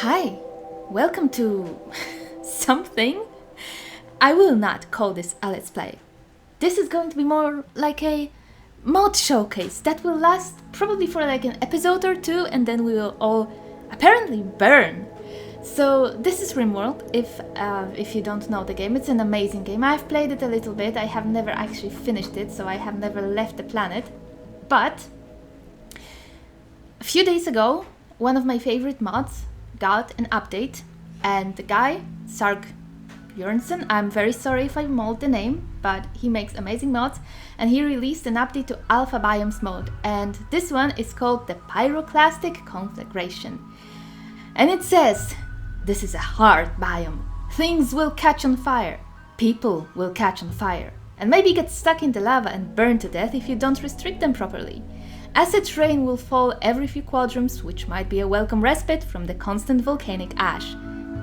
Hi, welcome to something. I will not call this a let's play. This is going to be more like a mod showcase that will last probably for like an episode or two, and then we will all apparently burn. So this is Rimworld. If you don't know the game, it's an amazing game. I've played it a little bit. I have never actually finished it, so I have never left the planet. But a few days ago, one of my favorite mods got an update, and the guy, Sarg Bjornsson, I'm very sorry if I mauled the name, but he makes amazing mods, and he released an update to Alpha Biomes mode, and this one is called the Pyroclastic Conflagration. And it says, this is a hard biome. Things will catch on fire. People will catch on fire. And maybe get stuck in the lava and burn to death if you don't restrict them properly. Acid rain will fall every few quadrants, which might be a welcome respite from the constant volcanic ash.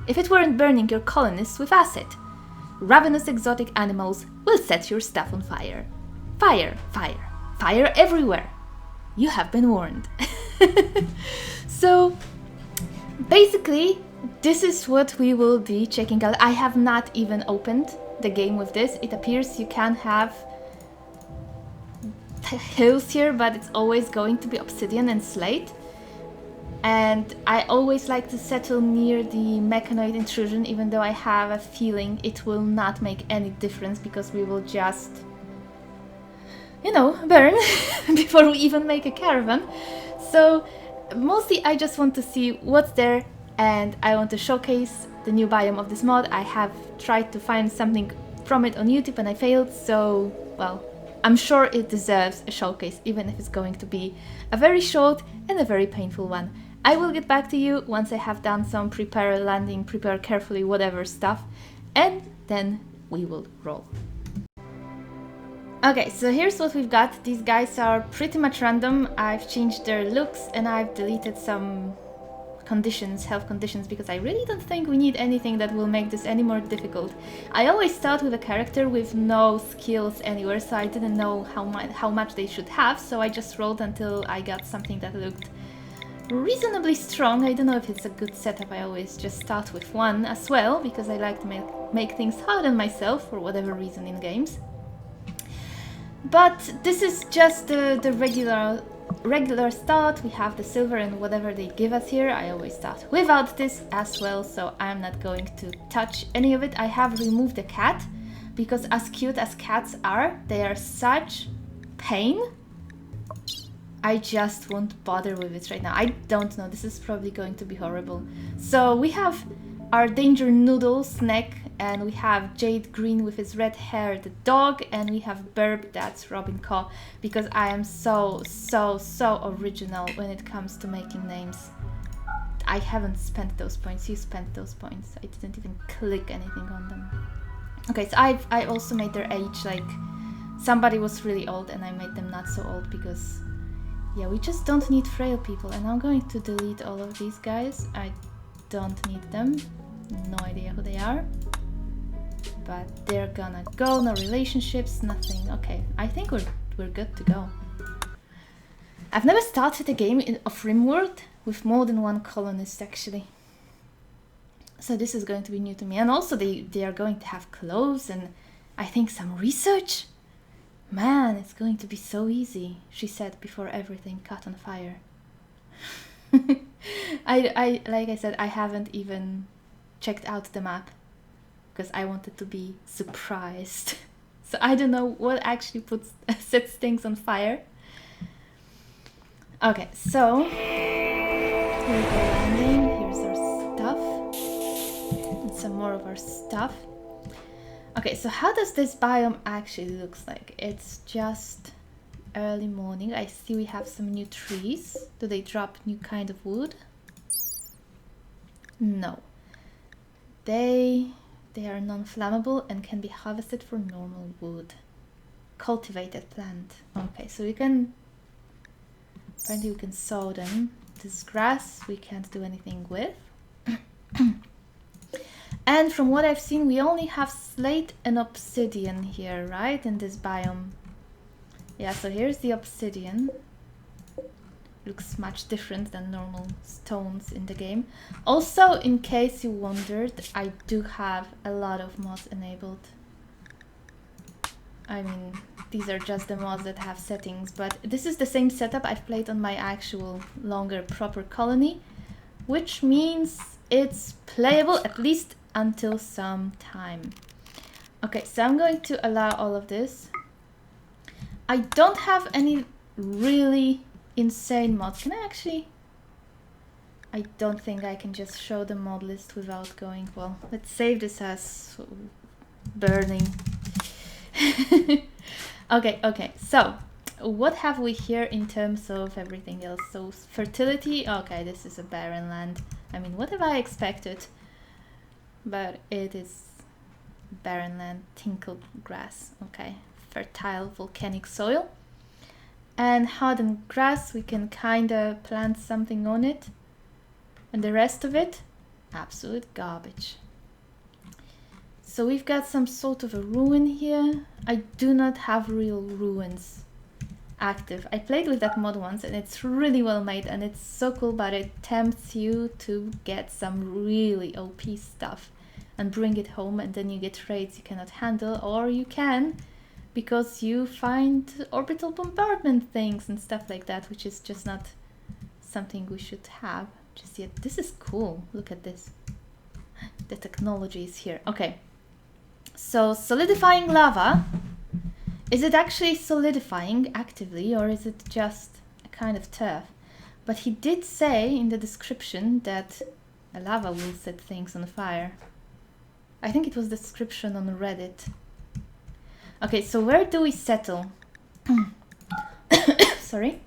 If it weren't burning your colonists with acid. Ravenous exotic animals will set your stuff on fire. Fire, fire, fire everywhere. You have been warned. So, basically, this is what we will be checking out. I have not even opened the game with this. It appears you can have hills here, but it's always going to be obsidian and slate. And I always like to settle near the mechanoid intrusion, even though I have a feeling it will not make any difference because we will just, you know, burn before we even make a caravan. So mostly I just want to see what's there, and I want to showcase the new biome of this mod. I have tried to find something from it on YouTube and I failed, so, well, I'm sure it deserves a showcase, even if it's going to be a very short and a very painful one. I will get back to you once I have done some prepare landing, prepare carefully, whatever stuff, and then we will roll. Okay, so here's what we've got. These guys are pretty much random. I've changed their looks and I've deleted some conditions, health conditions, because I really don't think we need anything that will make this any more difficult. I always start with a character with no skills anywhere, so I didn't know how much they should have, so I just rolled until I got something that looked reasonably strong. I don't know if it's a good setup. I always just start with one as well, because I like to make things hard on myself for whatever reason in games. But this is just the regular start. We have the silver and whatever they give us here. I always start without this as well, so I'm not going to touch any of it. I have removed the cat because, as cute as cats are, they are such pain. I just won't bother with it right now. I don't know, this is probably going to be horrible. So we have our Danger Noodle snack, and we have Jade Green with his red hair, the dog, and we have Burb, that's Robin Caw, because I am so original when it comes to making names. I haven't spent those points, you spent those points. I didn't even click anything on them. Okay, so I also made their age, like, somebody was really old and I made them not so old because, yeah, we just don't need frail people. And I'm going to delete all of these guys. I don't need them. No idea who they are. But they're gonna go. No relationships, nothing. Okay, I think we're good to go. I've never started a game of Rimworld with more than one colonist, actually. So this is going to be new to me. And also they are going to have clothes and I think some research. Man, it's going to be so easy, she said before everything caught on fire. I like I said, I haven't even checked out the map because I wanted to be surprised. So I don't know what actually sets things on fire. Okay, so here we go landing. Here's our stuff and some more of our stuff. Okay, so how does this biome actually looks like? It's just early morning. I see we have some new trees. Do they drop new kind of wood? No. They are non-flammable and can be harvested for normal wood. Cultivated plant. Okay, so apparently we can sow them. This grass we can't do anything with. And from what I've seen, we only have slate and obsidian here, right? In this biome. Yeah, so here's the obsidian. looks much different than normal stones in the game. Also, in case you wondered, I do have a lot of mods enabled. I mean, these are just the mods that have settings, but this is the same setup I've played on my actual longer proper colony, which means it's playable at least until some time. Okay, so I'm going to allow all of this. I don't have any really insane mods. Can I actually? I don't think I can just show the mod list without going, well, let's save this as burning. Okay, so what have we here in terms of everything else? So fertility, okay, this is a barren land. I mean, what have I expected? But it is barren land, tinkled grass, okay. Fertile volcanic soil. And hardened grass, we can kinda plant something on it. And the rest of it, absolute garbage. So we've got some sort of a ruin here. I do not have real ruins active. I played with that mod once and it's really well made and it's so cool, but it tempts you to get some really OP stuff and bring it home, and then you get raids you cannot handle, or you can because you find orbital bombardment things and stuff like that, which is just not something we should have just yet. This is cool. Look at this. The technology is here. Okay. So solidifying lava, is it actually solidifying actively or is it just a kind of turf? But he did say in the description that a lava will set things on fire. I think it was the description on Reddit. Okay, so where do we settle? Sorry.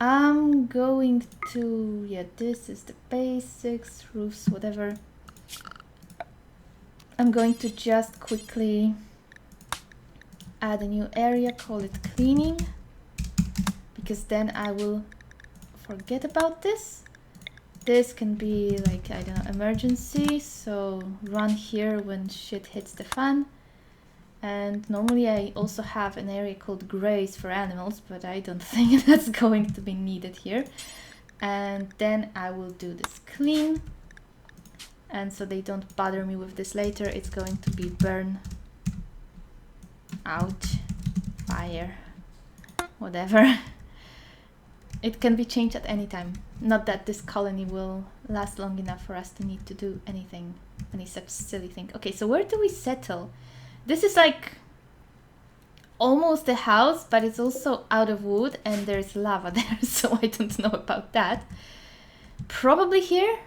I'm going to, yeah, this is the basics, roofs, whatever. I'm going to just quickly add a new area, call it cleaning, because then I will forget about this. This can be like, I don't know, emergency, so run here when shit hits the fan. And normally I also have an area called graze for animals, but I don't think that's going to be needed here. And then I will do this clean. And so they don't bother me with this later, it's going to be burn out, fire, whatever. It can be changed at any time. Not that this colony will last long enough for us to need to do anything, any such silly thing. Okay, so where do we settle? This is like almost a house, but it's also out of wood and there's lava there, so I don't know about that. Probably here?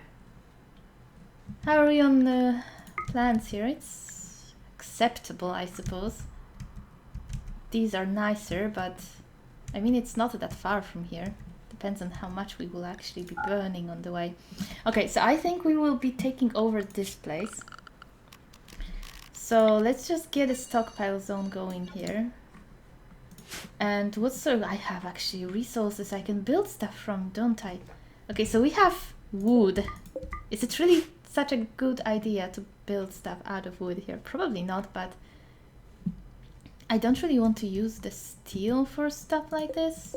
How are we on the plans here? It's acceptable, I suppose. These are nicer, but I mean, it's not that far from here. Depends on how much we will actually be burning on the way. Okay, so I think we will be taking over this place. So let's just get a stockpile zone going here. And what sort of, I have actually resources I can build stuff from, don't I? Okay, so we have wood. Is it really such a good idea to build stuff out of wood here? Probably not, but I don't really want to use the steel for stuff like this.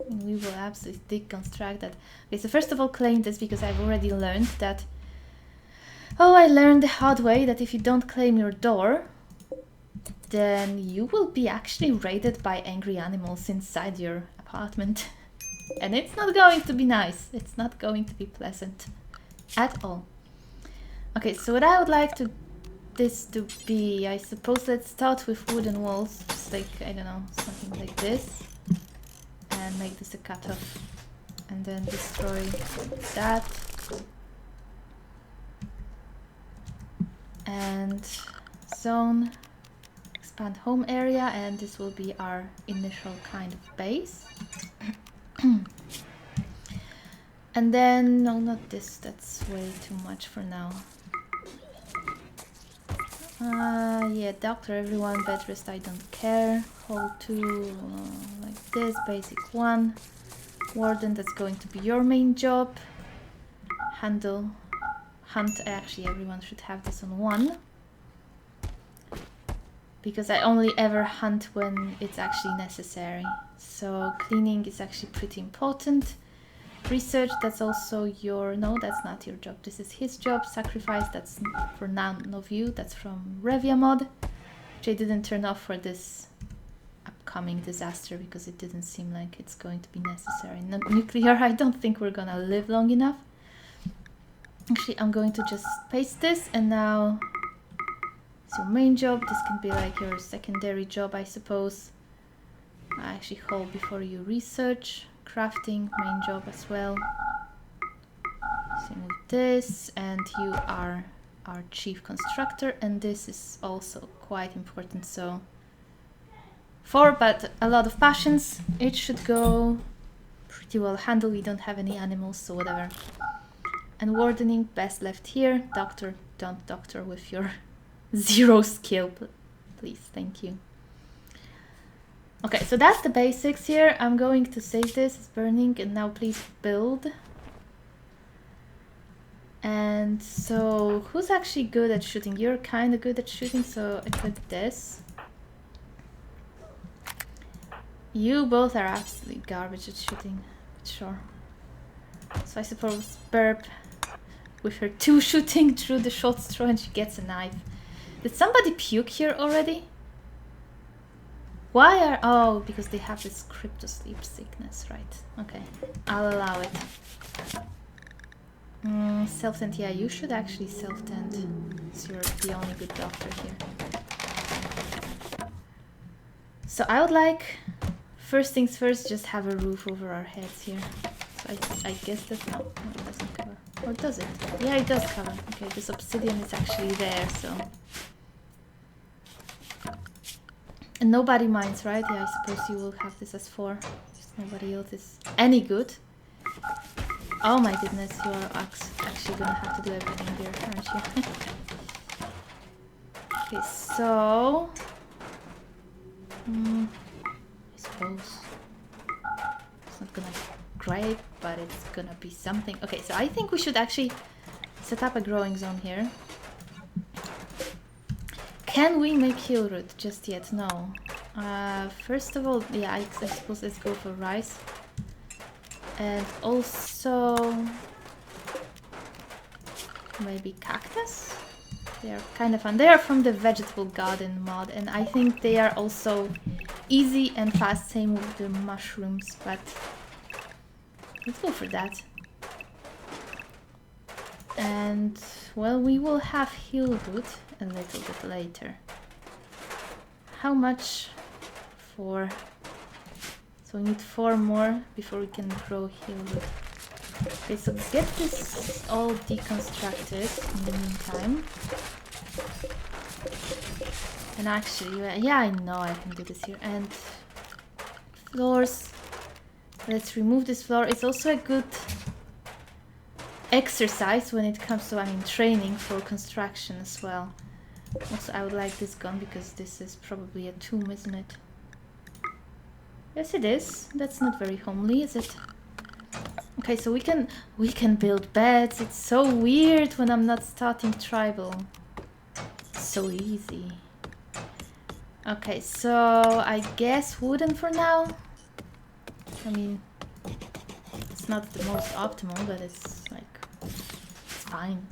We will absolutely deconstruct that. Okay, so first of all, claim this because I've already learned that. Oh, I learned the hard way that if you don't claim your door, then you will be actually raided by angry animals inside your apartment. And it's not going to be nice. It's not going to be pleasant at all. Okay, so what I would like this to be, I suppose let's start with wooden walls, just like, I don't know, something like this. And make this a cutoff. And then destroy that. And zone, expand home area, and this will be our initial kind of base. And then, no, not this, that's way too much for now. Yeah, doctor everyone, bed rest, I don't care. Hole 2, like this, basic 1. Warden, that's going to be your main job. Handle, hunt, actually everyone should have this on 1. because I only ever hunt when it's actually necessary. So cleaning is actually pretty important. Research, that's also your... No, that's not your job. This is his job. Sacrifice, that's for none of you. That's from Revia mod, which I didn't turn off for this upcoming disaster because it didn't seem like it's going to be necessary. Nuclear, I don't think we're gonna live long enough. Actually, I'm going to just paste this, and now it's your main job. This can be like your secondary job, I suppose. I actually hold before you research. Crafting, main job as well. Same with this, and you are our chief constructor, and this is also quite important. So 4, but a lot of passions. It should go pretty well handled. We don't have any animals, so whatever. And wardening, best left here. Doctor, don't doctor with your 0 skill, please, thank you. Okay, so that's the basics here. I'm going to save this, it's burning, and now please build. And so, who's actually good at shooting? You're kind of good at shooting, so equip this. You both are absolutely garbage at shooting, sure. So I suppose Burp, with her 2 shooting, drew the short straw and she gets a knife. Did somebody puke here already? Why are... Oh, because they have this cryptosleep sickness, right. Okay, I'll allow it. Self-tend, yeah, you should actually self-tend. So you're the only good doctor here. So I would like, first things first, just have a roof over our heads here. So I guess that's... No, it doesn't cover. Or does it? Yeah, it does cover. Okay, this obsidian is actually there, so... And nobody minds, right? Yeah, I suppose you will have this as 4. Just nobody else is any good. Oh my goodness, you are actually gonna have to do everything here, aren't you? Okay, so... I suppose... It's not gonna be great, but it's gonna be something. Okay, so I think we should actually set up a growing zone here. Can we make heal root just yet? No. First of all, yeah, I suppose let's go for rice. And also... maybe cactus? They are kind of fun. They are from the vegetable garden mod, and I think they are also easy and fast. Same with the mushrooms, but let's go for that. And, well, we will have heal root a little bit later. How much? 4. So we need 4 more before we can grow heal root. Okay, so get this all deconstructed in the meantime. And actually, yeah, I know I can do this here. And floors. Let's remove this floor. It's also a good exercise when it comes to, I mean, training for construction as well. Also, I would like this gun because this is probably a tomb, isn't it? Yes, it is. That's not very homely, is it? Okay, so we can build beds. It's so weird when I'm not starting tribal. So easy. Okay, so I guess wooden for now. I mean, it's not the most optimal, but it's like, it's fine.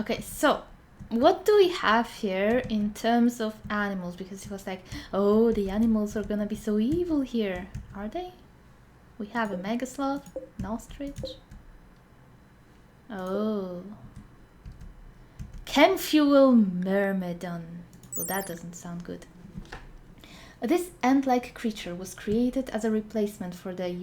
Okay, so what do we have here in terms of animals? Because it was like, oh, the animals are gonna be so evil here. Are they? We have a mega sloth, an ostrich. Oh. Chem fuel myrmidon. Well, that doesn't sound good. This ant-like creature was created as a replacement for the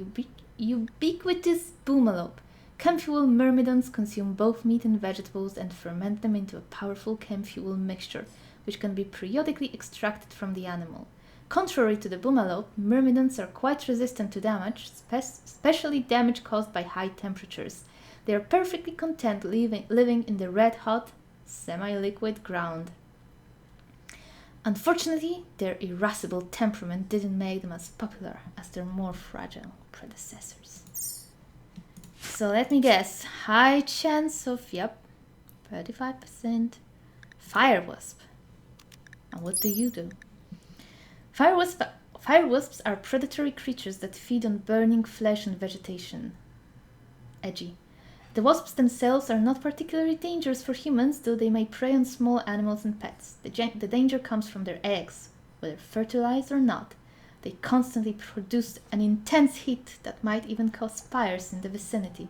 ubiquitous boomalope. Chem fuel myrmidons consume both meat and vegetables and ferment them into a powerful chem fuel mixture, which can be periodically extracted from the animal. Contrary to the boomalope, myrmidons are quite resistant to damage, especially damage caused by high temperatures. They are perfectly content living in the red-hot, semi-liquid ground. Unfortunately, their irascible temperament didn't make them as popular as their more fragile predecessors. So let me guess, high chance of, yep, 35%, fire wasp. And what do you do? Fire wasps are predatory creatures that feed on burning flesh and vegetation. Edgy. The wasps themselves are not particularly dangerous for humans, though they may prey on small animals and pets. The danger comes from their eggs, whether fertilized or not. They constantly produce an intense heat that might even cause fires in the vicinity.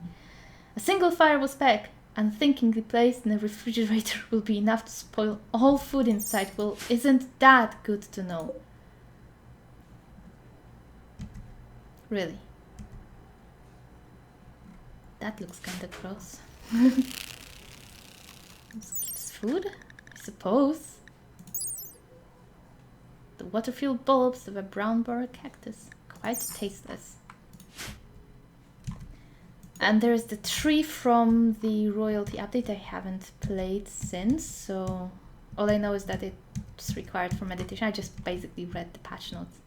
A single fire wasp egg, unthinkingly placed in a refrigerator, will be enough to spoil all food in sight. Well, isn't that good to know? Really? That looks kinda gross. This gives food, I suppose. The water-filled bulbs of a brown borer cactus. Quite tasteless. And there's the tree from the royalty update I haven't played since, so all I know is that it's required for meditation. I just basically read the patch notes.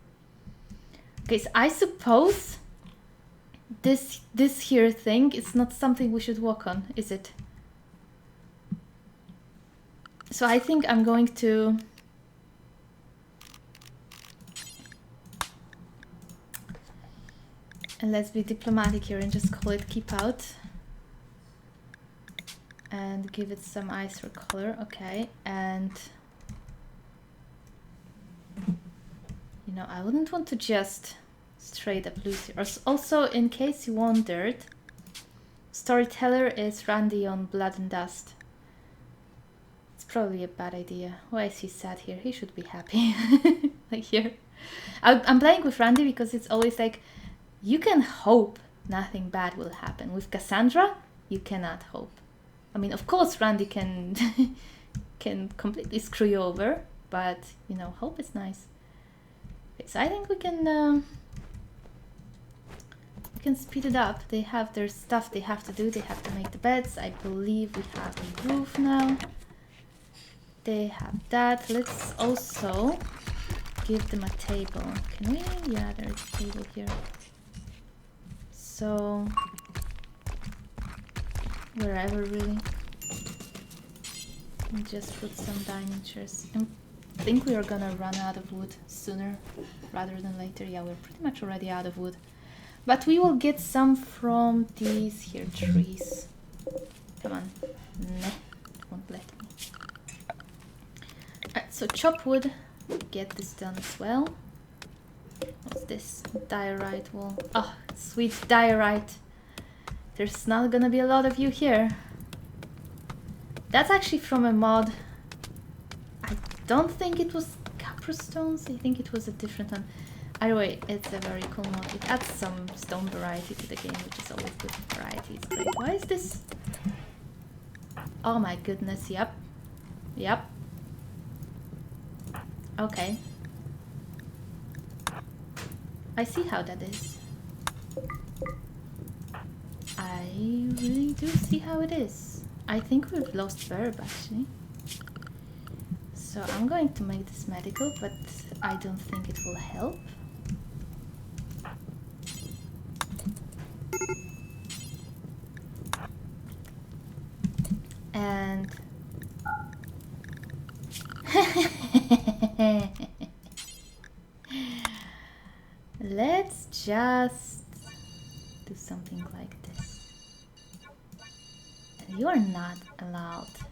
Okay, so I suppose this here thing is not something we should walk on, is it? So I think I'm going to... And let's be diplomatic here and just call it keep out. And give it some ice for color, okay. And... You know, I wouldn't want to just straight up lose here. Also, in case you wondered, storyteller is Randy on Blood and Dust. It's probably a bad idea. Why is he sad here? He should be happy. Like here. I'm playing with Randy because it's always like, you can hope nothing bad will happen. With Cassandra, you cannot hope. I mean, of course, Randy can can completely screw you over, but, you know, hope is nice. Okay, so I think we can speed it up. They have their stuff they have to do. They have to make the beds. I believe we have a roof now. They have that. Let's also give them a table. Can we? Yeah, there is a table here. So, wherever really. And just put some dining chairs. I think we are gonna run out of wood sooner rather than later. Yeah, we're pretty much already out of wood. But we will get some from these here trees. Come on. Nah, it won't let me. Alright, so chop wood. Get this done as well. What's this? Diorite wall. Oh, sweet diorite. There's not gonna be a lot of you here. That's actually from a mod. I don't think it was Caprostones. I think it was a different one. Either way, it's a very cool mod. It adds some stone variety to the game, which is always good. Variety is great. Why is this? Oh my goodness, yep. Yep. Okay. I see how that is. I really do see how it is. I think we've lost verb actually. So I'm going to make this medical, but I don't think it will help. And let's just do something like this. And you are not allowed to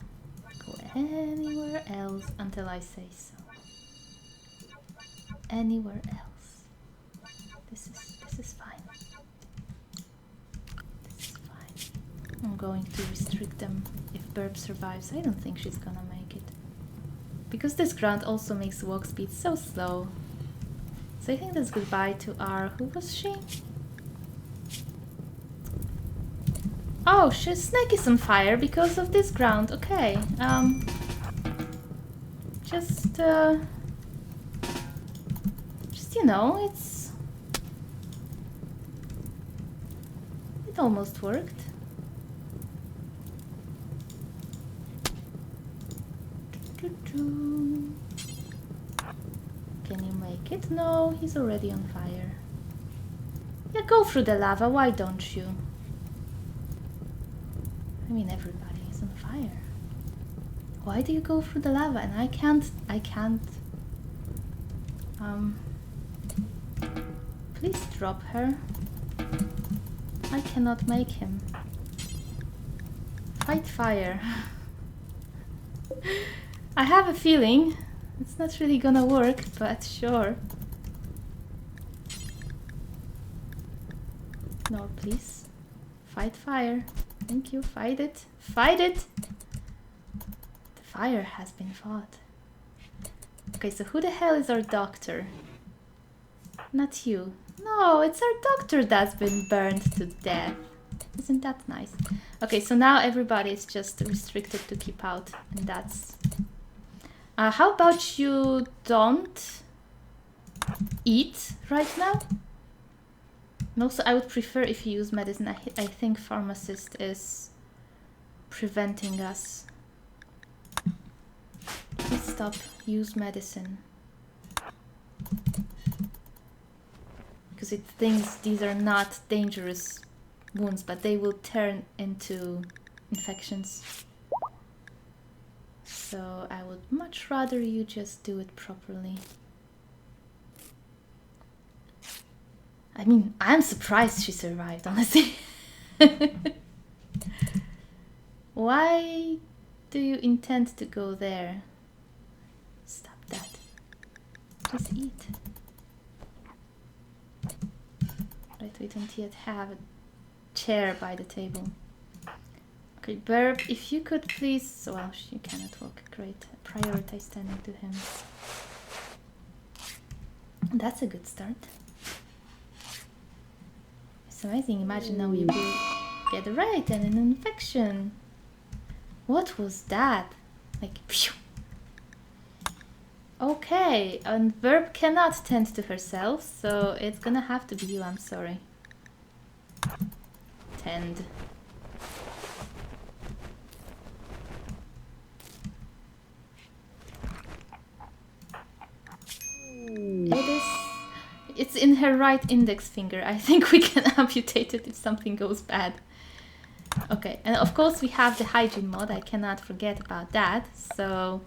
go anywhere else until I say so. Anywhere else. This is fine. This is fine. I'm going to restrict them if Burp survives. I don't think she's gonna make it. Because this ground also makes walk speed so slow. So I think that's goodbye to our... Who was she? Oh, Snake is on fire because of this ground. Okay. Just you know, it almost worked. Can you make it? No, he's already on fire. Yeah, go through the lava, why don't you? I mean, everybody is on fire. Why do you go through the lava? And I can't. Please drop her. I cannot make him. Fight fire. I have a feeling it's not really gonna work, but sure. No, please. Fight fire. Thank you. Fight it. Fight it! The fire has been fought. Okay, so who the hell is our doctor? Not you. No, it's our doctor that's been burned to death. Isn't that nice? Okay, so now everybody is just restricted to keep out, and that's... how about you don't eat right now? And also, I would prefer if you use medicine. I think pharmacist is preventing us. Please stop. Use medicine. Because it thinks these are not dangerous wounds, but they will turn into infections. So I would much rather you just do it properly. I mean, I'm surprised she survived, honestly. Why do you intend to go there? Stop that. Just eat. Right, we don't yet have a chair by the table. Okay, Burp, if you could please... Well, you cannot walk. Great. Prioritize standing to him. That's a good start. It's amazing. Imagine now you will get a right and an infection. What was that? Like, phew. Okay, and Verb cannot tend to herself, so it's gonna have to be you, I'm sorry. Tend. It's in her right index finger. I think we can amputate it if something goes bad. Okay, and of course we have the hygiene mod, I cannot forget about that, so...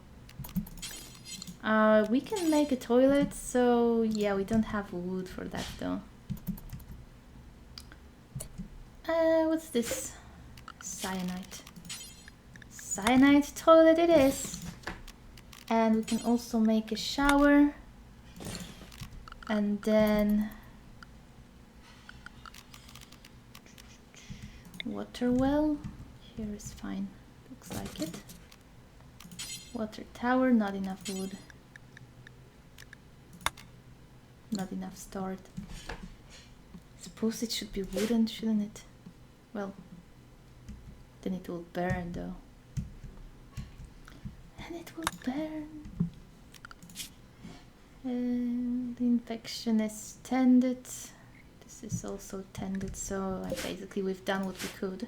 we can make a toilet, so yeah, we don't have wood for that though. What's this? Cyanide. Cyanide toilet it is! And we can also make a shower. And then... water well. Here is fine. Looks like it. Water tower, not enough wood. Not enough stored. Suppose it should be wooden, shouldn't it? Well, then it will burn though. And it will burn. The infection is tended. This is also tended, so basically we've done what we could.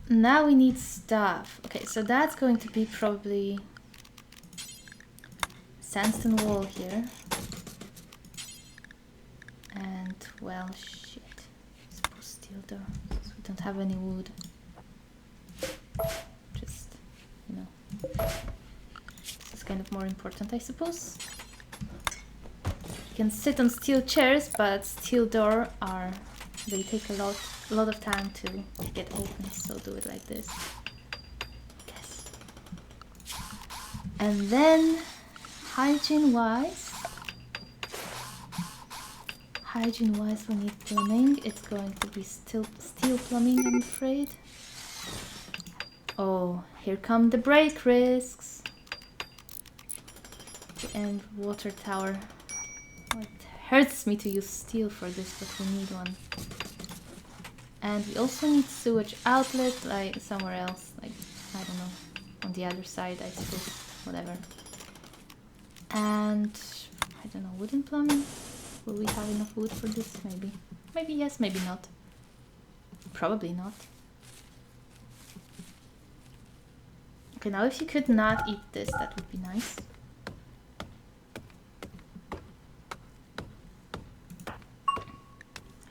Now we need stuff. Okay, so that's going to be probably sandstone wall here. And, well, shit. Suppose steel door, because we don't have any wood. Just, you know. This is kind of more important, I suppose. You can sit on steel chairs, but steel door are... they take a lot of time to get open, so do it like this. Yes. And then, hygiene-wise, we need plumbing. It's going to be steel plumbing, I'm afraid. Oh, here come the break risks. And water tower. Oh, it hurts me to use steel for this, but we need one. And we also need sewage outlet, like somewhere else, like, I don't know, on the other side, I suppose, whatever. And, I don't know, wooden plumbing? Will we have enough wood for this? Maybe. Maybe yes, maybe not. Probably not. Okay, now if you could not eat this, that would be nice.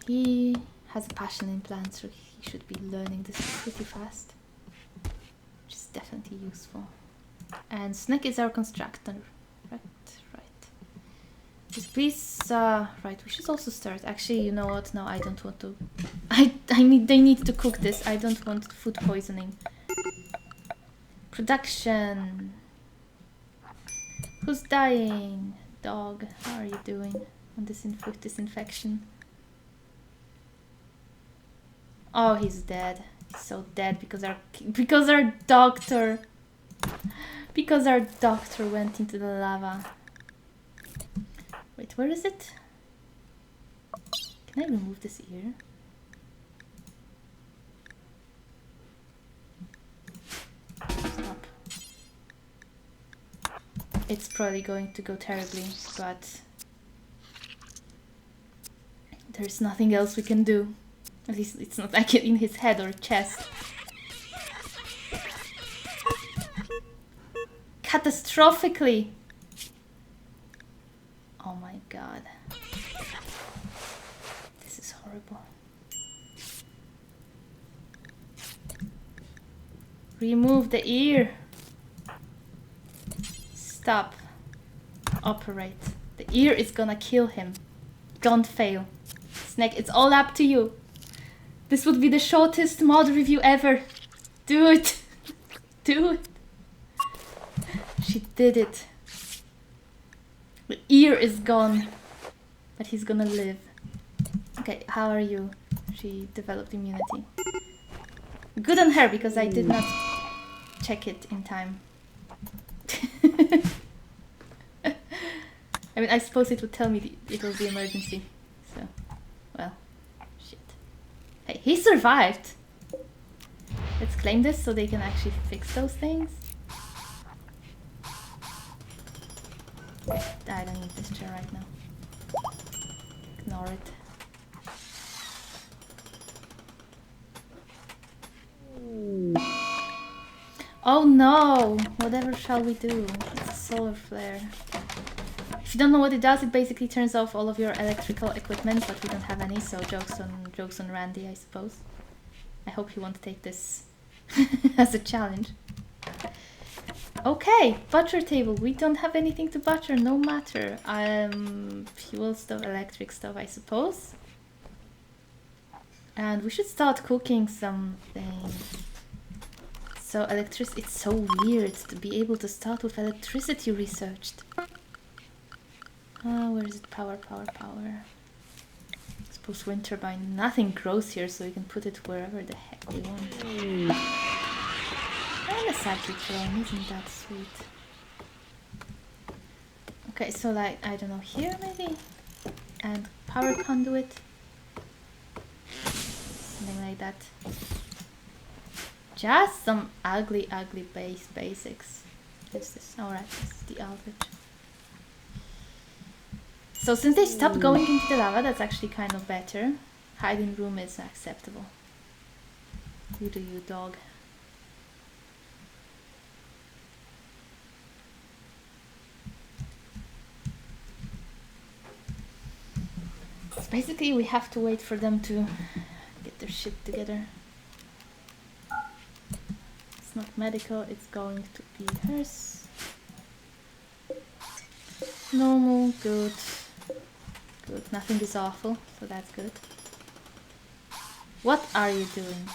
He has a passion in plants, so he should be learning this pretty fast. definitely useful. And Snake is our constructor. Right. Just please, right, we should also start. Actually, you know what? No, I don't want to. They need to cook this. I don't want food poisoning. Production. Who's dying? Dog, how are you doing on this with this infection? Oh, he's dead. He's so dead because our doctor went into the lava. Wait, where is it? Can I remove this ear? Stop. It's probably going to go terribly, but there's nothing else we can do. At least it's not like it in his head or chest. Catastrophically! Oh my god. This is horrible. Remove the ear! Stop. Operate. The ear is gonna kill him. Don't fail. Snake, it's all up to you. This would be the shortest mod review ever. Do it. Do it. She did it. The ear is gone. But he's gonna live. Okay, how are you? She developed immunity. Good on her, because I did not check it in time. I mean, I suppose it would tell me it was the emergency. So, well, shit. Hey, he survived! Let's claim this so they can actually fix those things. I don't need this chair right now. Ignore it. Oh no! Whatever shall we do? It's a solar flare. If you don't know what it does, it basically turns off all of your electrical equipment, but we don't have any, so jokes on Randy, I suppose. I hope he won't take this as a challenge. Okay, butcher table. We don't have anything to butcher, no matter. Fuel stove, electric stove, I suppose. And we should start cooking something. So electricity, it's so weird to be able to start with electricity researched. Where is it? Power. I suppose wind turbine. Nothing grows here, so we can put it wherever the heck we want. And a cyclic drone, isn't that sweet? Okay, so like, I don't know, here maybe? And power conduit. Something like that. Just some ugly basics. What's this? Alright, this is the outlet. So since they stopped going into the lava, that's actually kind of better. Hiding room is acceptable. You do you, dog. So basically we have to wait for them to get their shit together. It's not medical, it's going to be hers. Normal, good. Good, nothing is awful, so that's good. What are you doing?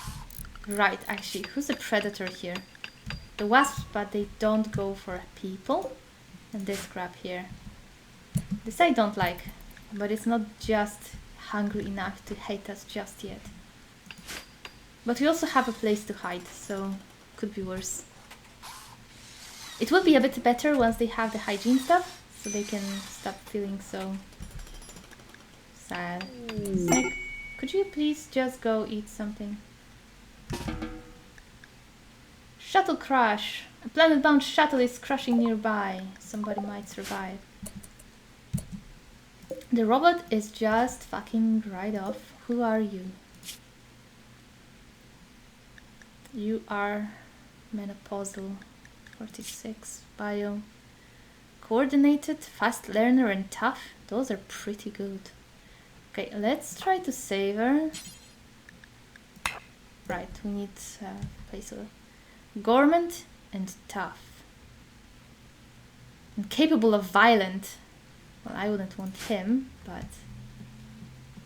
Right, actually, who's a predator here? The wasps, but they don't go for people. And this crap here. This I don't like, but it's not just hungry enough to hate us just yet. But we also have a place to hide, so could be worse. It will be a bit better once they have the hygiene stuff, so they can stop feeling so sad. Snake, could you please just go eat something? Shuttle crash! A planet-bound shuttle is crashing nearby. Somebody might survive. The robot is just fucking right off. Who are you? You are menopausal. 46. Bio. Coordinated, fast learner and tough. Those are pretty good. Okay, let's try to save her. Right, we need a place Gormand and tough. And capable of violent. Well, I wouldn't want him, but...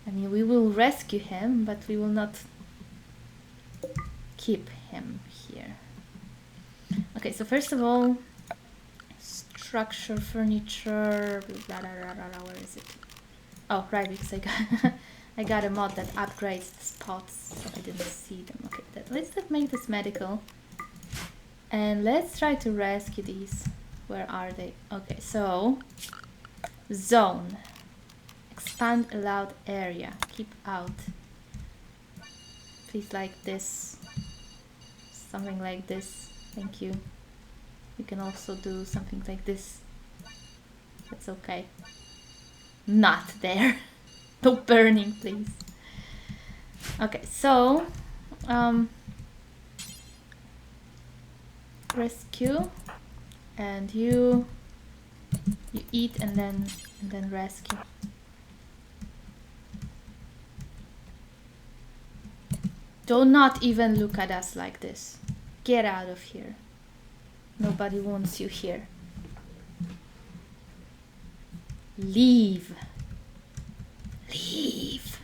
I mean, we will rescue him, but we will not keep him here. Okay, so first of all, structure, furniture, blah, blah, blah, blah, where is it? Oh, right, because I got a mod that upgrades the spots, so I didn't see them. Okay, let's make this medical. And let's try to rescue these. Where are they? Okay, so zone. Expand allowed area. Keep out. Please like this. Something like this. Thank you. You can also do something like this. That's okay. Not there. No burning, please. Okay, so rescue, and you eat and then rescue. Do not even look at us like this. Get out of here. Nobody wants you here. Leave. Leave.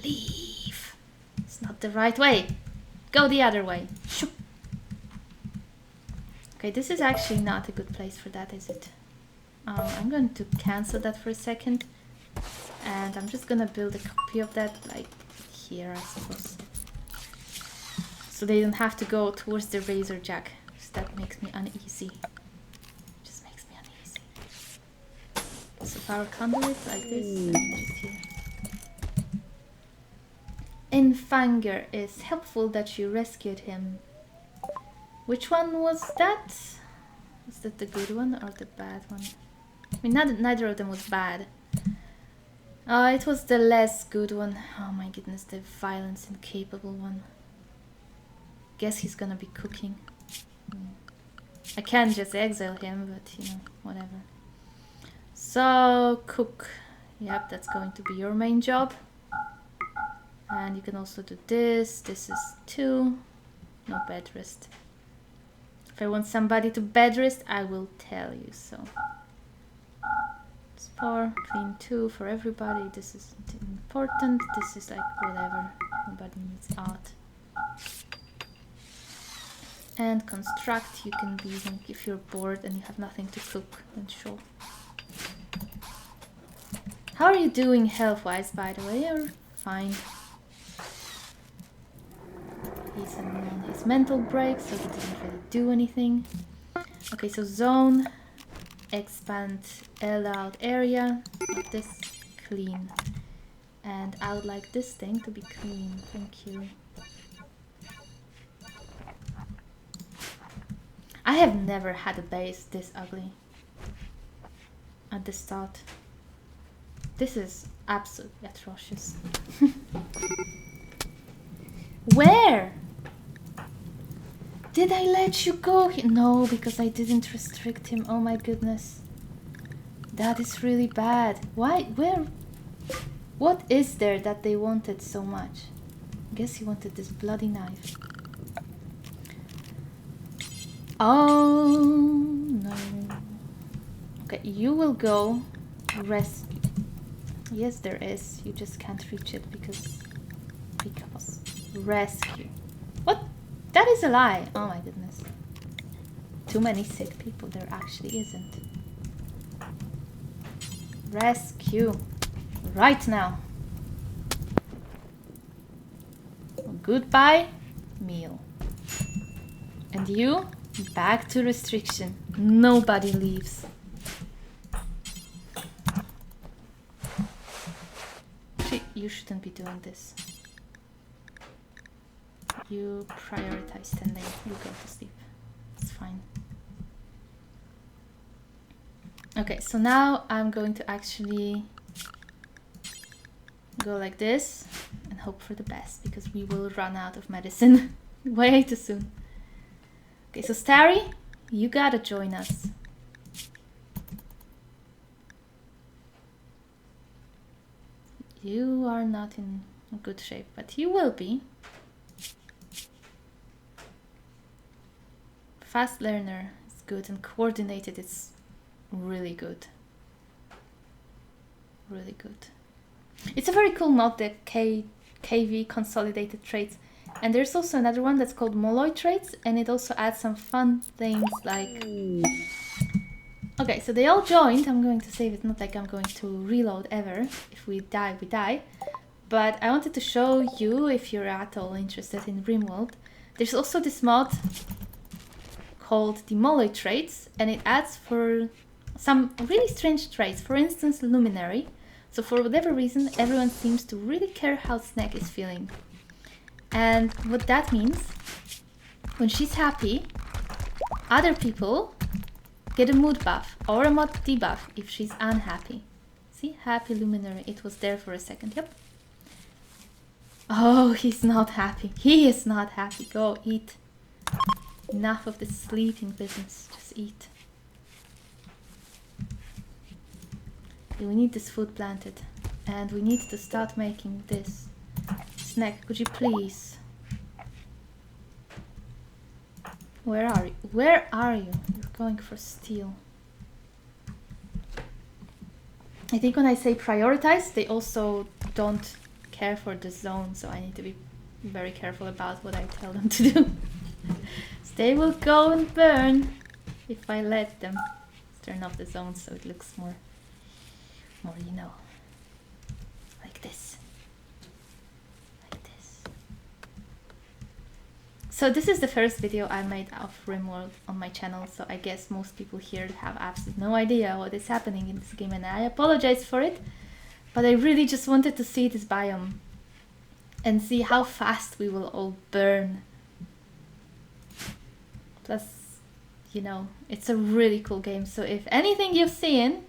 Leave. It's not the right way. Go the other way. Shoop. Okay, this is actually not a good place for that, is it? I'm going to cancel that for a second. And I'm just gonna build a copy of that, like here, I suppose. So they don't have to go towards the razor jack. That makes me uneasy. Just makes me uneasy. So power conduit like this. Just here. Infanger is helpful that you rescued him. Which one was that? Is that the good one or the bad one? I mean, neither of them was bad. It was the less good one. Oh my goodness, the violence incapable one. Guess he's gonna be cooking. I can't just exile him, but you know, whatever. So, cook. Yep, that's going to be your main job. And you can also do this. This is 2. No bed rest. If I want somebody to bed rest, I will tell you so. Spore, clean 2 for everybody. This is important. This is like whatever. Nobody needs art. And construct, you can be, if you're bored and you have nothing to cook, then sure. How are you doing health-wise, by the way? You're fine. He's on his mental break, so he didn't really do anything. Okay, so zone, expand allowed area, like this, clean. And I would like this thing to be clean, thank you. I have never had a base this ugly at the start. This is absolutely atrocious. Where? Did I let you go? No, because I didn't restrict him. Oh my goodness. That is really bad. Why? Where? What is there that they wanted so much? I guess he wanted this bloody knife. Oh no. Okay, you will go rest. Yes, there is. You just can't reach it because rescue. What? That is a lie. Oh my goodness. Too many sick people. There actually isn't. Rescue. Right now. Goodbye, meal. And you? Back to restriction. Nobody leaves. You shouldn't be doing this. You prioritize standing. You go to sleep. It's fine. Okay, so now I'm going to actually go like this and hope for the best because we will run out of medicine way too soon. Okay, so Starry, you gotta join us. You are not in good shape, but you will be. Fast learner is good, and coordinated is really good. Really good. It's a very cool mod, the KV consolidated traits. And there's also another one that's called Molloy traits, and it also adds some fun things like... Okay, so they all joined. I'm going to save it, not like I'm going to reload ever. If we die, we die. But I wanted to show you, if you're at all interested in Rimworld, there's also this mod called the Molloy traits, and it adds for some really strange traits. For instance, Luminary. So for whatever reason, everyone seems to really care how Snack is feeling. And what that means, when she's happy, other people get a mood buff or a mod debuff if she's unhappy. See, happy Luminary, it was there for a second, yep. Oh, he's not happy. He is not happy. Go eat. Enough of this sleeping business, just eat. Okay, we need this food planted, and we need to start making this. Snack, could you please? Where are you? Where are you? You're going for steel. I think when I say prioritize, they also don't care for the zone, so I need to be very careful about what I tell them to do. So they will go and burn if I let them. Let's turn off the zone so it looks more, you know, like this. So this is the first video I made of Rimworld on my channel, so I guess most people here have absolutely no idea what is happening in this game, and I apologize for it, but I really just wanted to see this biome and see how fast we will all burn. Plus, you know, it's a really cool game, so if anything you've seen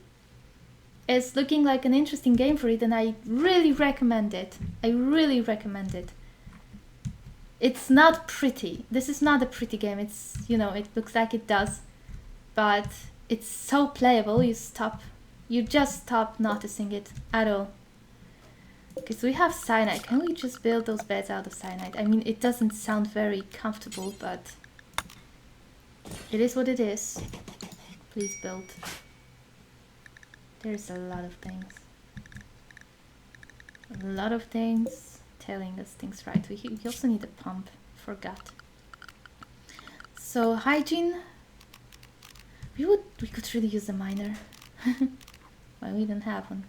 is looking like an interesting game for you, then I really recommend it. I really recommend it. It's not pretty. This is not a pretty game. It's, you know, it looks like it does, but it's so playable. You just stop noticing it at all. Okay, so we have cyanide. Can we just build those beds out of cyanide? I mean, it doesn't sound very comfortable, but it is what it is. Please build. There's a lot of things. A lot of things telling us things right. We also need a pump. Forgot. So hygiene. We could really use a miner. Well, we don't have one.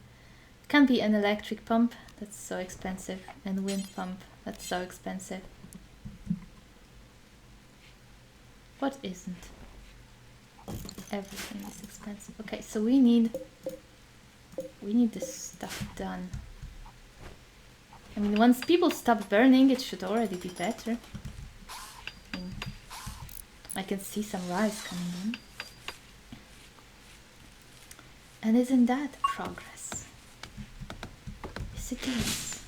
Can be an electric pump. That's so expensive. And wind pump. That's so expensive. What isn't? Everything is expensive. Okay, so we need this stuff done. I mean, once people stop burning, it should already be better. I can see some rice coming in. And isn't that progress? Yes, it is.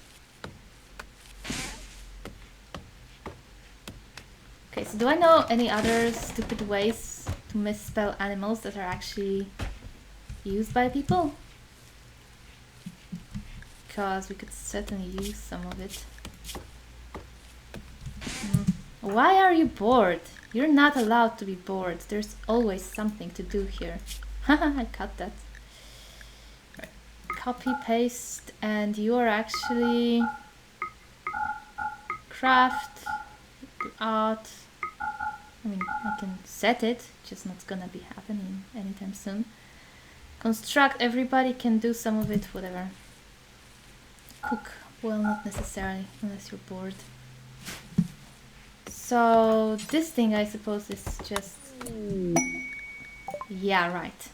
Okay, so do I know any other stupid ways to misspell animals that are actually used by people? Because we could certainly use some of it. Why are you bored? You're not allowed to be bored. There's always something to do here. Haha, I cut that. Right. Copy, paste, and you are actually craft, art. I mean, I can set it, just not gonna be happening anytime soon. Construct, everybody can do some of it, whatever. Cook, well, not necessarily, unless you're bored. So this thing, I suppose, is just... Yeah, right.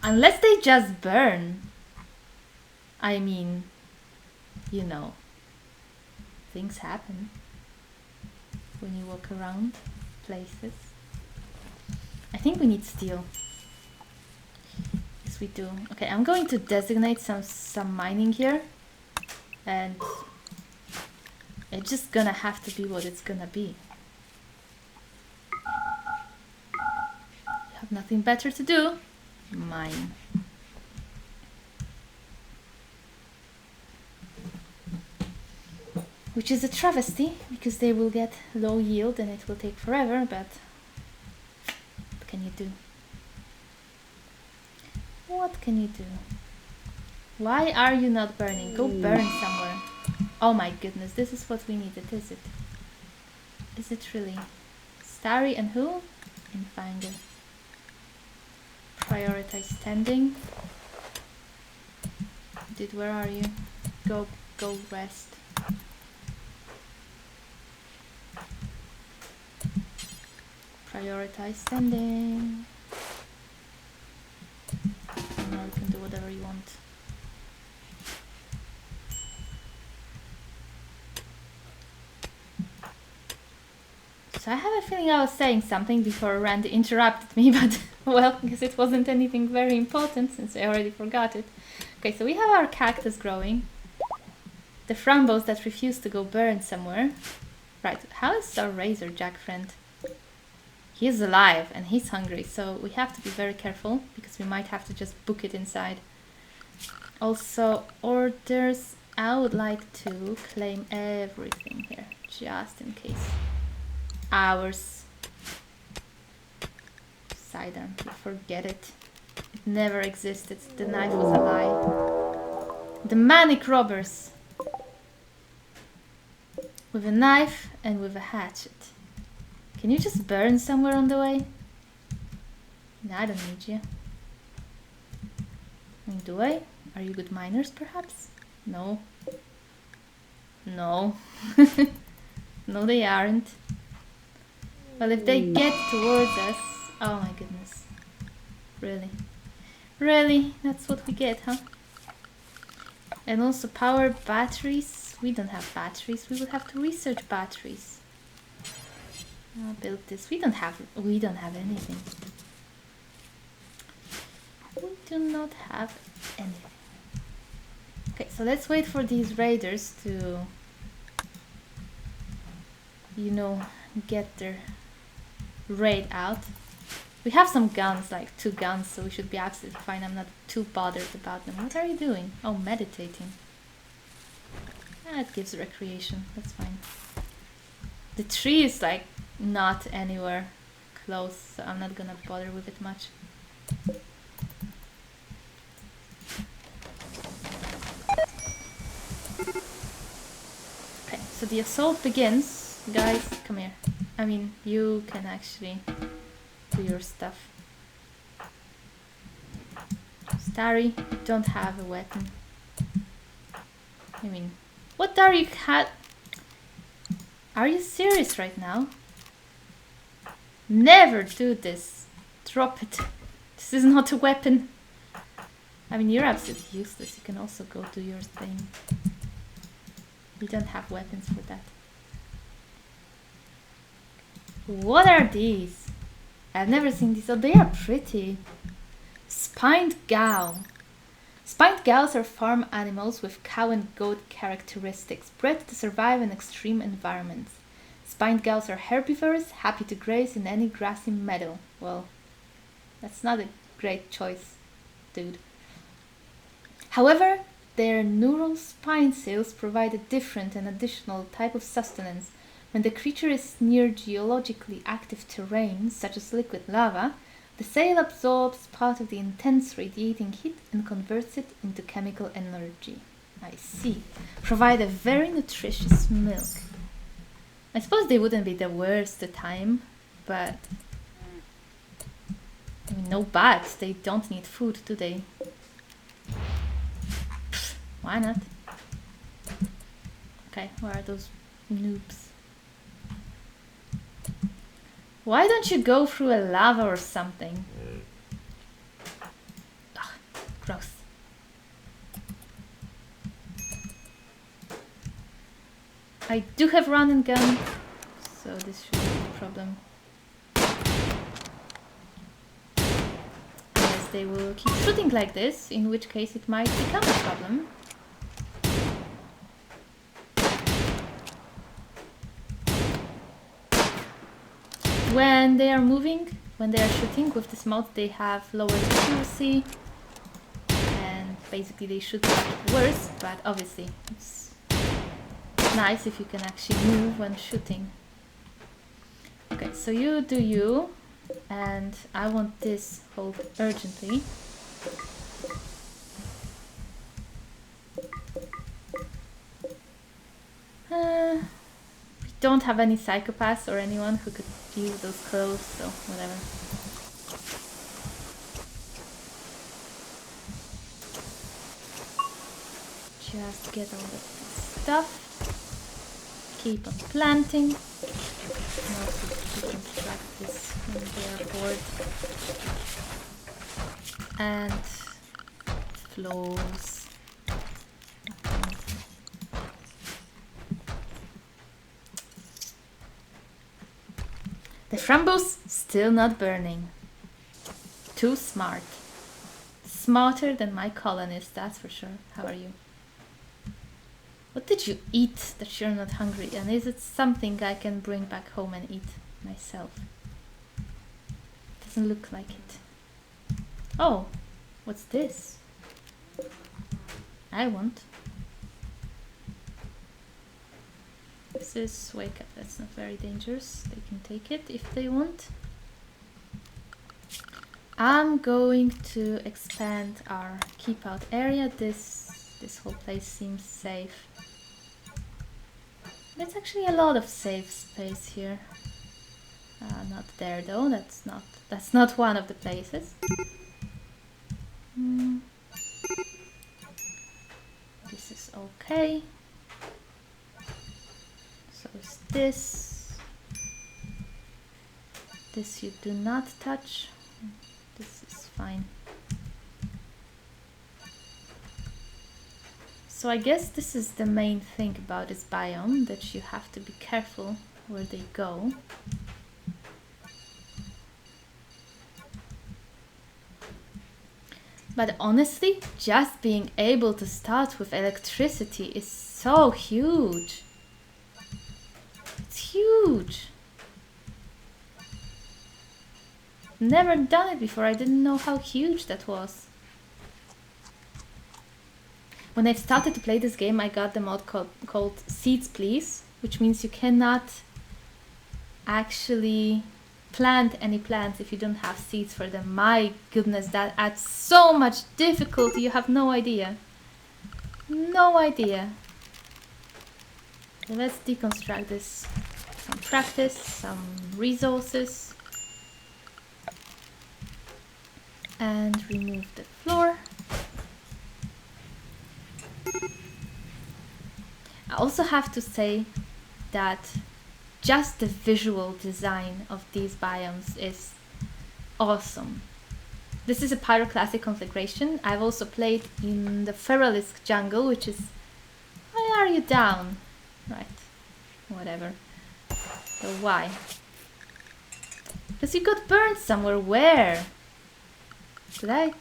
Unless they just burn. I mean, you know, things happen when you walk around places. I think we need steel. We do. Okay, I'm going to designate some mining here, and it's just gonna have to be what it's gonna be. You have nothing better to do? Mine. Which is a travesty, because they will get low yield and it will take forever, but what can you do? What can you do? Why are you not burning? Go burn somewhere. Oh my goodness, this is what we needed, is it? Is it really? Starry and who? Infanger. Prioritize standing. Dude, where are you? Go rest. Prioritize standing. Now you can do whatever you want. So I have a feeling I was saying something before Randy interrupted me, but well, because it wasn't anything very important since I already forgot it. Okay, so we have our cactus growing. The frambos that refuse to go burn somewhere. Right, how is our razorjack friend? He's alive and he's hungry, so we have to be very careful because we might have to just book it inside. Also, orders. I would like to claim everything here, just in case. Ours. Sidearm, forget it. It never existed. The knife was a lie. The manic robbers. With a knife and with a hatchet. Can you just burn somewhere on the way? No, I don't need you. I mean, do I? Are you good miners, perhaps? No. No. No, they aren't. Well, if they get towards us... Oh my goodness. Really? Really? That's what we get, huh? And also power batteries. We don't have batteries. We will have to research batteries. I'll build this. We don't have anything. We do not have anything. Okay, so let's wait for these raiders to, you know, get their raid out. We have some guns, like 2 guns, so we should be absolutely fine. I'm not too bothered about them. What are you doing? Oh, meditating. That gives recreation. That's fine. The tree is like not anywhere close, so I'm not gonna bother with it much. Okay, so the assault begins. Guys, come here. I mean, you can actually do your stuff. Starry, you don't have a weapon. I mean, what are you Are you serious right now? Never do this. Drop it. This is not a weapon. I mean, you're absolutely useless. You can also go do your thing. We don't have weapons for that. What are these? I've never seen these. Oh, they are pretty. Spined Gow. Spined Gows are farm animals with cow and goat characteristics, bred to survive in extreme environments. Spined Gows are herbivores, happy to graze in any grassy meadow. Well, that's not a great choice, dude. However, their neural spine sails provide a different and additional type of sustenance. When the creature is near geologically active terrain, such as liquid lava, the sail absorbs part of the intense radiating heat and converts it into chemical energy. I see. Provide a very nutritious milk. I suppose they wouldn't be the worst time, but... I mean, no bats. They don't need food, do they? Pfft, why not? Okay, where are those noobs? Why don't you go through a lava or something? Ugh, gross. I do have run and gun, so this shouldn't be a problem. Unless they will keep shooting like this, in which case it might become a problem. When they are moving, when they are shooting with this mode, they have lower accuracy and basically they shoot much worse, but obviously it's It's nice if you can actually move when shooting. Okay, so you do you, and I want this hold urgently. We don't have any psychopaths or anyone who could use those clothes, so whatever. Just get all of this stuff. Keep on planting. And also deconstruct this when they are bored. And flows. The frambo's still not burning. Too smart. Smarter than my colonist, that's for sure. How are you? What did you eat that you're not hungry? And is it something I can bring back home and eat myself? Doesn't look like it. Oh, what's this? I want. This is wake up. That's not very dangerous. They can take it if they want. I'm going to expand our keep out area. This whole place seems safe. There's actually a lot of safe space here. Not there though. That's not one of the places. This is okay. So is this. This you do not touch. This is fine. So I guess this is the main thing about this biome, that you have to be careful where they go. But honestly, just being able to start with electricity is so huge. It's huge. Never done it before. I didn't know how huge that was. When I started to play this game, I got the mod called Seeds Please, which means you cannot actually plant any plants if you don't have seeds for them. My goodness, that adds so much difficulty, you have no idea. No idea. So let's deconstruct this. Some practice, some resources. And remove the floor. I also have to say that just the visual design of these biomes is awesome. This is a Pyroclastic Conflagration. I've also played in the Feralisk jungle, which is... Why are you down? Right, whatever. So why? Because you got burned somewhere. Where? Did I...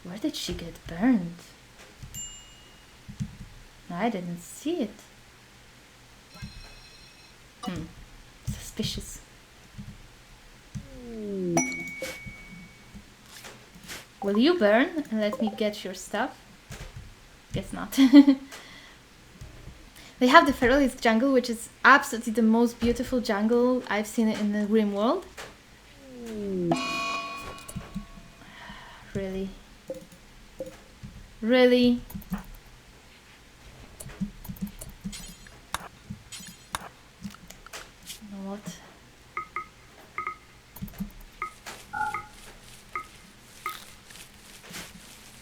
Where did she get burned? I didn't see it. Suspicious. Will you burn and let me get your stuff? Guess not. They have the Feralisk jungle, which is absolutely the most beautiful jungle I've seen it in the Rimworld. Really? Really? What?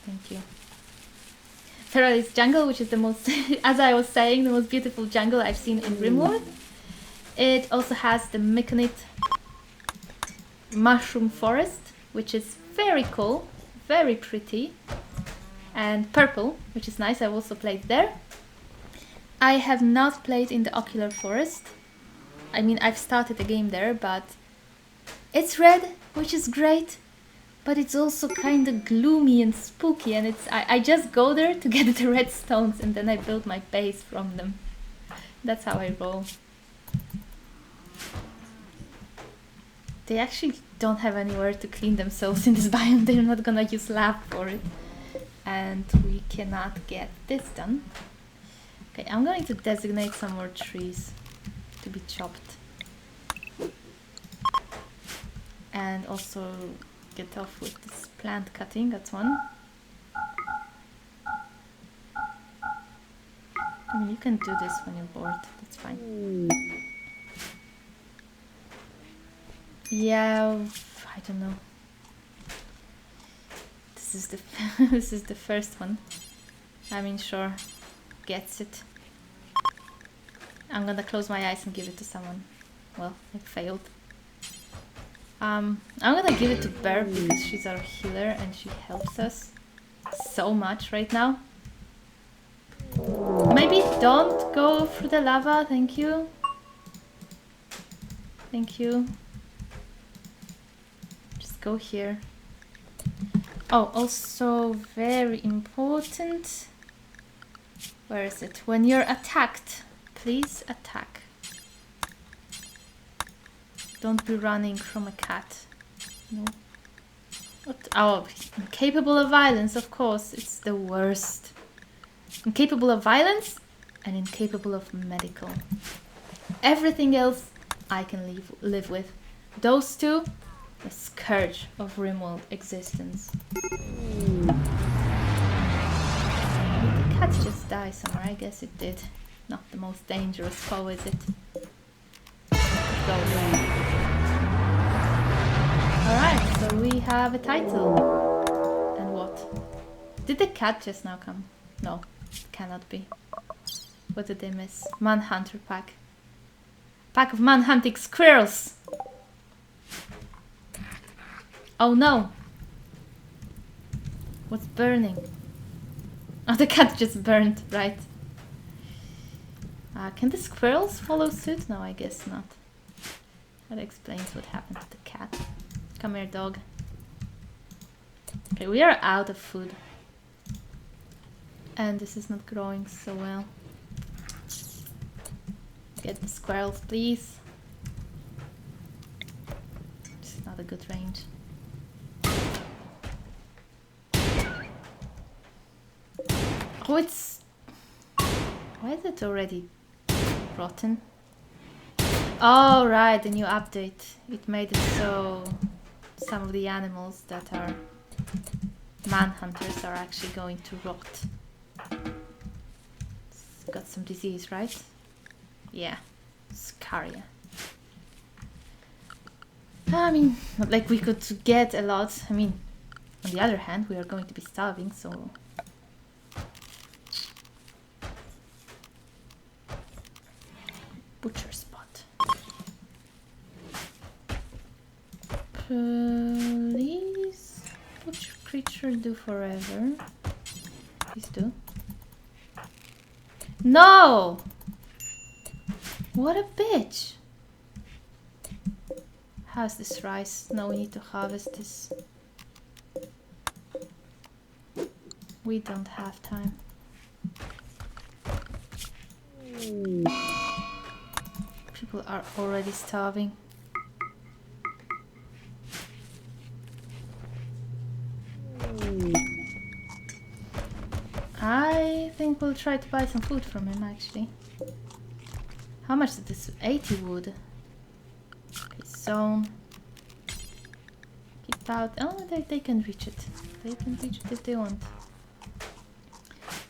Thank you. Feralisk jungle, which is the most, as I was saying, the most beautiful jungle I've seen in Rimworld. It also has the Myconid mushroom forest, which is very cool, very pretty, and purple, which is nice. I've also played there. I have not played in the ocular forest. I mean, I've started the game there, but it's red, which is great, but it's also kind of gloomy and spooky, and I just go there to get the red stones and then I build my base from them. That's how I roll. They actually don't have anywhere to clean themselves in this biome. They're not gonna use lab for it. and we cannot get this done. Okay, I'm going to designate some more trees to be chopped. And also get off with this plant cutting, that's one. I mean, you can do this when you're bored, that's fine. Yeah, I don't know. This is the this is the first one. I mean, sure, gets it. I'm gonna close my eyes and give it to someone. Well, it failed. I'm gonna give it to Bear because she's our healer and she helps us so much right now. Maybe don't go through the lava, thank you. Thank you. Just go here. Oh, also very important. Where is it? When you're attacked, please attack. Don't be running from a cat. No. What? Oh, incapable of violence, of course. It's the worst. Incapable of violence and incapable of medical. Everything else I can live with. Those two, the scourge of Rimworld existence. Did the cat just die somewhere? I guess it did. Not the most dangerous foe, is it? Go there. Alright, so we have a title. And what? Did the cat just now come? No, it cannot be. What did they miss? Manhunter pack. Pack of man-hunting squirrels! Oh no! What's burning? Oh, the cat just burned, right. Can the squirrels follow suit? No, I guess not. That explains what happened to the cat. Come here, dog. Okay, we are out of food. And this is not growing so well. Get the squirrels, please. This is not a good range. Oh, it's... Why is it already rotten? Oh, right, the new update. It made it so some of the animals that are manhunters are actually going to rot. It's got some disease, right? Yeah, scaria. I mean, not like we could get a lot. I mean, on the other hand, we are going to be starving, so... Butcher spot. Please? Butcher creature do forever. Please do. No! What a bitch! How's this rice? No, we need to harvest this. We don't have time. People are already starving. I think we'll try to buy some food from him, actually. How much is this? 80 wood. Okay, zone. Keep out. Oh, they can reach it. They can reach it if they want.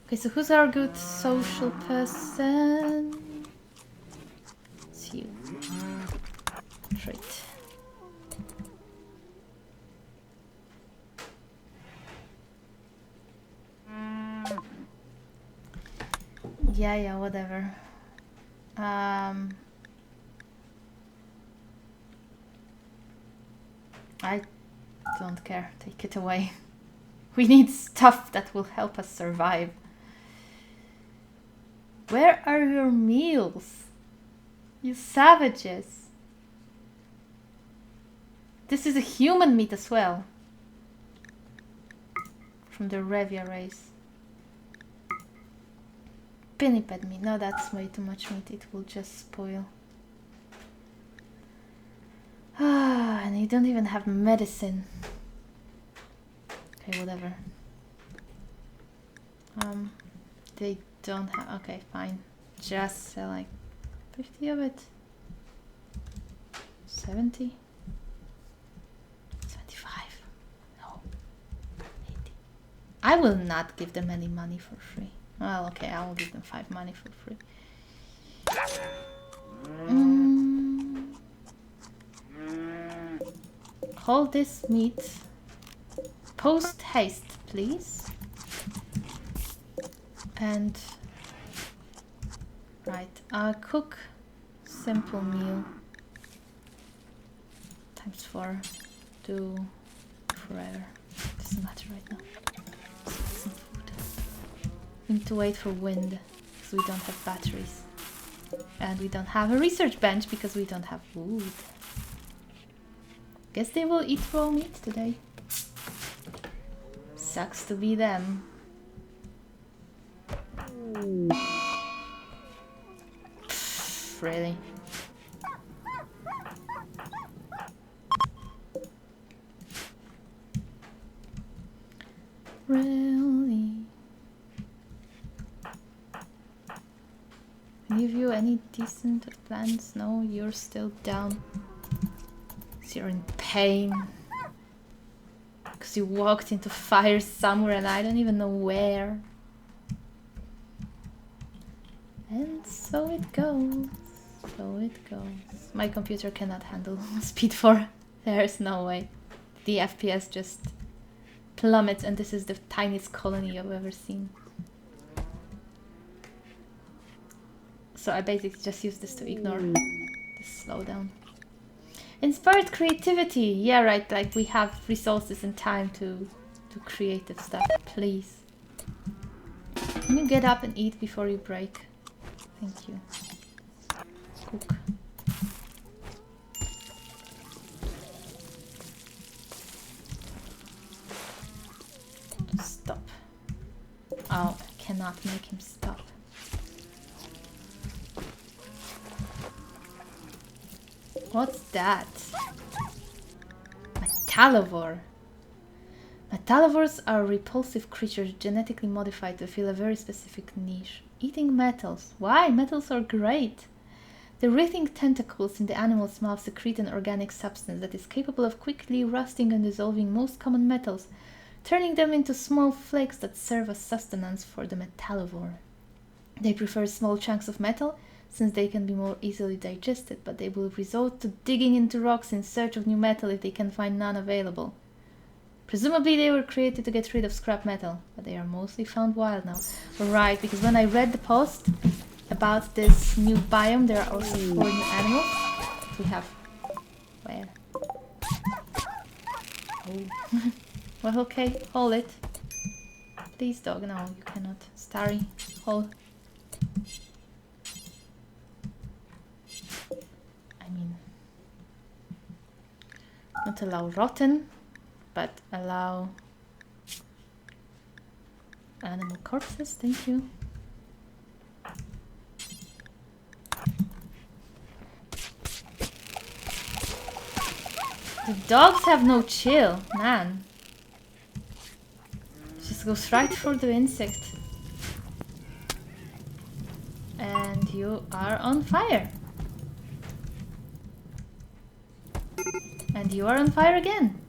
Okay, so who's our good social person? It's you. Trait. Yeah, whatever. I don't care. Take it away. We need stuff that will help us survive. Where are your meals? You savages. This is a human meat as well. From the Revia race. Pinniped meat. No, that's way too much meat. It will just spoil. Ah, and you don't even have medicine. Okay, whatever. They don't have... Okay, fine. Just sell like 50 of it. 70? 75. No. 80. I will not give them any money for free. Well, okay, I will give them 5 money for free. Hold this meat. Post haste, please. And... Right, cook simple meal. Times 4. Do forever. Doesn't matter right now. Some food. We need to wait for wind, because we don't have batteries. And we don't have a research bench, because we don't have wood. Guess they will eat raw meat today. Sucks to be them. Pfft, really? Really? Give you any decent plans? No, you're still down. You're in pain. Because you walked into fire somewhere and I don't even know where. And so it goes. So it goes. My computer cannot handle speed 4. There's no way. The FPS just plummets and this is the tiniest colony I've ever seen. So I basically just use this to ignore this slowdown. Inspired creativity. Yeah, right, like we have resources and time to do creative stuff. Please. Can you get up and eat before you break? Thank you. Cook. Just stop. Oh, I cannot make him stop. What's that? Metallovore. Metallovores are repulsive creatures genetically modified to fill a very specific niche. Eating metals. Why? Metals are great. The writhing tentacles in the animal's mouth secrete an organic substance that is capable of quickly rusting and dissolving most common metals, turning them into small flakes that serve as sustenance for the metallovore. They prefer small chunks of metal, since they can be more easily digested, but they will resort to digging into rocks in search of new metal if they can find none available. Presumably they were created to get rid of scrap metal, but they are mostly found wild now. Right, because when I read the post about this new biome, there are also 4 new animals. We have... where? Oh. Well, okay, hold it. Please, dog, no, you cannot. Starry, hold. Not allow rotten, but allow animal corpses, thank you. The dogs have no chill, man. Just goes right for the insect. And you are on fire. And you are on fire again.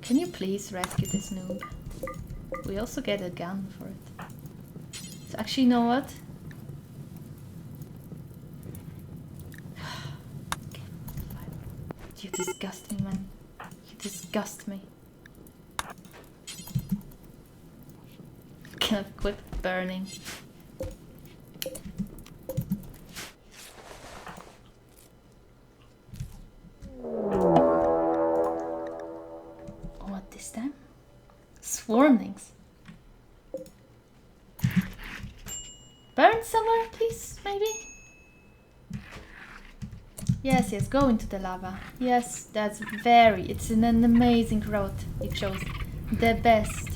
Can you please rescue this noob? We also get a gun for it. So actually, you know what? You disgust me, man. You disgust me. Cannot quit burning. What this time? Swarmlings. Burn somewhere, please, maybe? Yes, yes, go into the lava. Yes, that's it's an amazing route it shows. The best.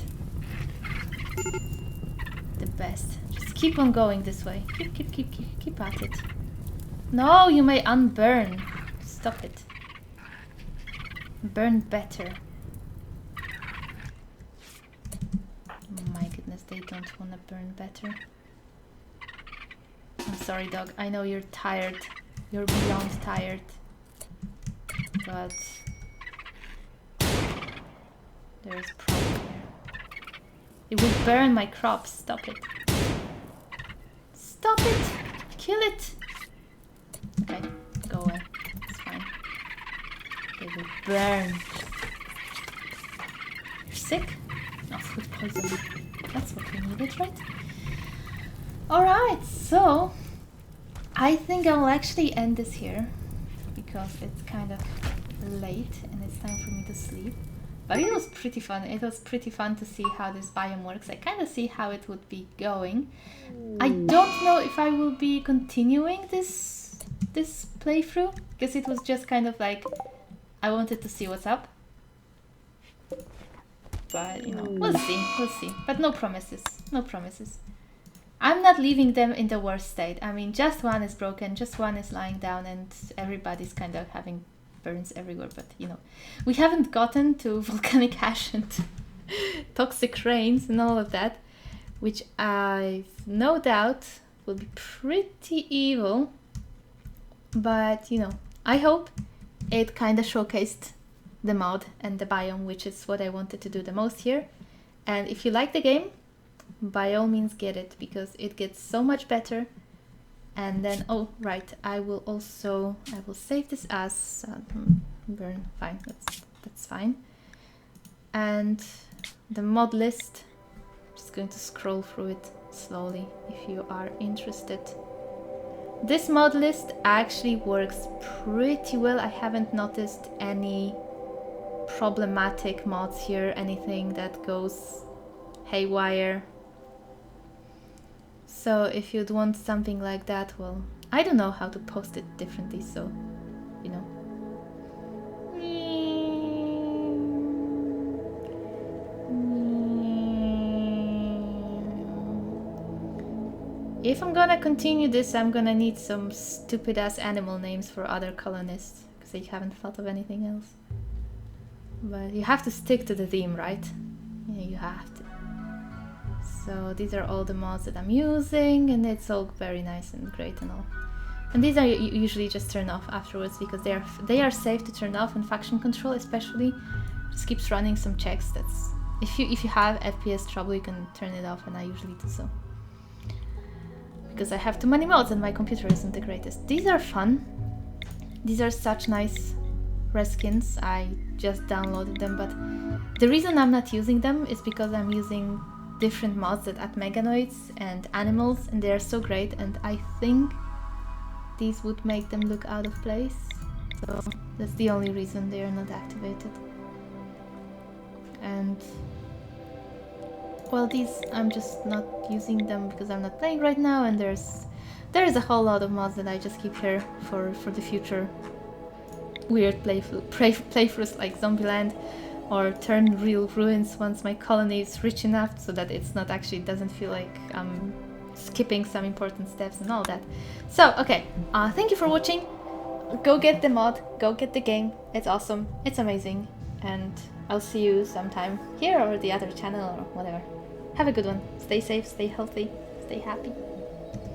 The best. Just keep on going this way. Keep at it. No, you may unburn. Stop it. Burn better. Oh my goodness. they don't want to burn better. I'm sorry, dog. I know you're tired. You're beyond tired. But there's a problem here. It will burn my crops. Stop it. Stop it! Kill it! Okay, go away. It's fine. They will burn. You're sick? No, food poisoning. That's what we needed, right? Alright, so I think I'll actually end this here because it's kind of late and it's time for me to sleep. But it was pretty fun. It was pretty fun to see how this biome works. I kind of see how it would be going. I don't know if I will be continuing this playthrough because it was just kind of like I wanted to see what's up. But, you know, we'll see. But no promises, no promises. I'm not leaving them in the worst state. I mean, just one is broken, just one is lying down, and everybody's kind of having burns everywhere. But, you know, we haven't gotten to volcanic ash and toxic rains and all of that, which I've no doubt will be pretty evil. But, you know, I hope it kind of showcased the mod and the biome, which is what I wanted to do the most here. And if you like the game, by all means get it, because it gets so much better. And then, oh right, I will save this as burn. Fine, that's fine. And the mod list, I'm just going to scroll through it slowly if you are interested. This mod list actually works pretty well. I haven't noticed any problematic mods here, anything that goes haywire. So if you'd want something like that, well, I don't know how to post it differently, so, you know. If I'm gonna continue this, I'm gonna need some stupid ass animal names for other colonists, because I haven't thought of anything else. But you have to stick to the theme, right? Yeah, you have to. So these are all the mods that I'm using, and it's all very nice and great and all. And these are usually just turned off afterwards because they are safe to turn off, and faction control especially just keeps running some checks. That's if you have FPS trouble, you can turn it off, and I usually do so. Because I have too many mods and my computer isn't the greatest. These are fun. These are such nice reskins. I just downloaded them, but the reason I'm not using them is because I'm using different mods that add meganoids and animals, and they are so great, and I think these would make them look out of place. So that's the only reason they are not activated. And well, these I'm just not using them because I'm not playing right now, and there is a whole lot of mods that I just keep here for the future weird playthroughs like Zombieland, or Turn Real Ruins once my colony is rich enough so that it's not actually doesn't feel like I'm skipping some important steps and all that. So okay, thank you for watching. Go get the mod, go get the game. It's awesome, it's amazing, and I'll see you sometime here or the other channel or whatever. Have a good one. Stay safe, stay healthy, stay happy.